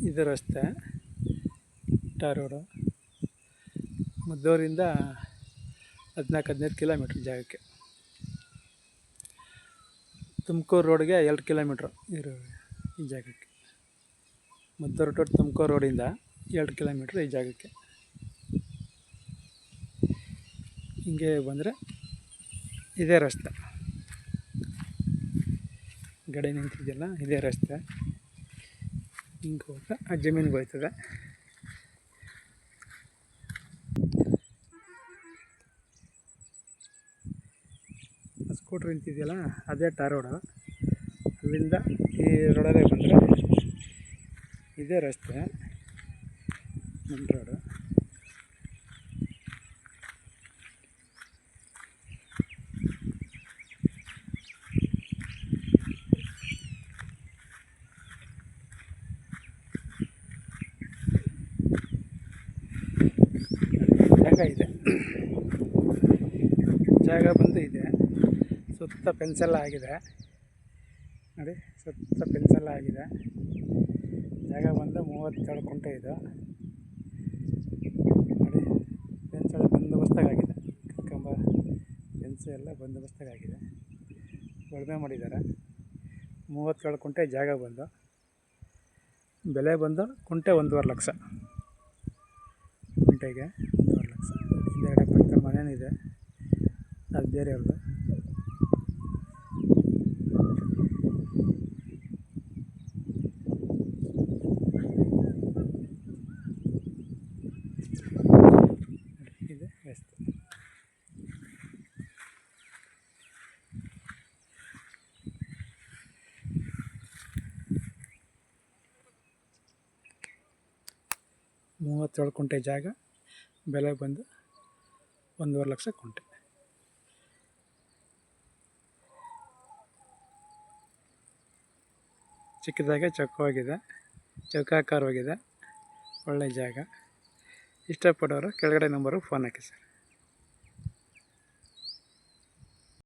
ಇದು ರಸ್ತೆ tar road. ಮದ್ದೂರಿಂದ 14-15 kilometre ಜಾಗಕ್ಕೆ. ತುಮಕೂರು ರೋಡ್ಗೆ 2 ಕಿಲೋಮೀಟ್ರ್ ಇರೋ ಈ ಜಾಗಕ್ಕೆ. ಮದ್ದೂರು ಟು ತುಮಕೂರು ರೋಡಿಂದ 2 ಕಿಲೋಮೀಟ್ರ್ ಈ ಜಾಗಕ್ಕೆ. ಹಿಂಗೆ ಬಂದರೆ ಇದೇ ರಸ್ತೆ. ಗಾಡಿ ನಿಂತಿದೆಯಲ್ಲ ಇದೇ ರಸ್ತೆ. ಹಿಂಗೆ ಹೋಗ್ತಾ ಆ ಜಮೀನಿಗೆ ಹೋಯ್ತದೆ. ಸ್ಕೂಟ್ರ್ ನಿಂತಿದೆಯಲ್ಲ ಅದೇ ಟಾರ್ ರೋಡು. ಅಲ್ಲಿಂದ ಈ ರೋಡಲ್ಲೇ ಬಂದರೆ ಇದೇ ರಸ್ತೆ ನಮ್ಮ ರೋಡು. ಜಾಗ ಇದೆ, ಜಾಗ ಬಂದು ಇದೆ. ಸುತ್ತ ಫೆನ್ಸೆಲ್ಲ ಆಗಿದೆ ನೋಡಿ, ಸುತ್ತ ಫೆನ್ಸೆಲ್ಲ ಆಗಿದೆ. ಜಾಗ ಬಂದು 37 ಕುಂಟೆ ಇದು ನೋಡಿ. ಫೆನ್ಸೆಲ್ಲ ಬಂದೋಬಸ್ತಾಗಿದೆ, ಕಂಬ ಫೆನ್ಸು ಎಲ್ಲ ಬಂದೋಬಸ್ತಾಗಿದೆ. ಉಳುಮೆ ಮಾಡಿದ್ದಾರೆ. 37 ಕುಂಟೆ ಜಾಗ ಬಂದು, ಬೆಲೆ ಬಂದು ಕುಂಟೆ 1.5 ಲಕ್ಷ. ಕುಂಟೆಗೆ 1.5 ಲಕ್ಷ. ಹಿಂದೆಗಡೆ ಪಕ್ಕ ಮನೇನಿದೆ, ಅದು ಬೇರೆಯವ್ರದ್ದು. ಇದೆ ರಸ್ತೆ. ಮೂವತ್ತೇಳು ಕುಂಟೆ ಜಾಗ, ಬೆಲೆ ಬಂದು 1.5 ಲಕ್ಷ ಕುಂಟೆ. ಚಿಕ್ಕದಾಗೆ ಚೌಕಾಕಾರವಾಗಿದೆ. ಒಳ್ಳೆ ಜಾಗ. ಇಷ್ಟಪಡೋರು ಕೆಳಗಡೆ ನಂಬರು ಫೋನ್ ಹಾಕಿ ಸರ್.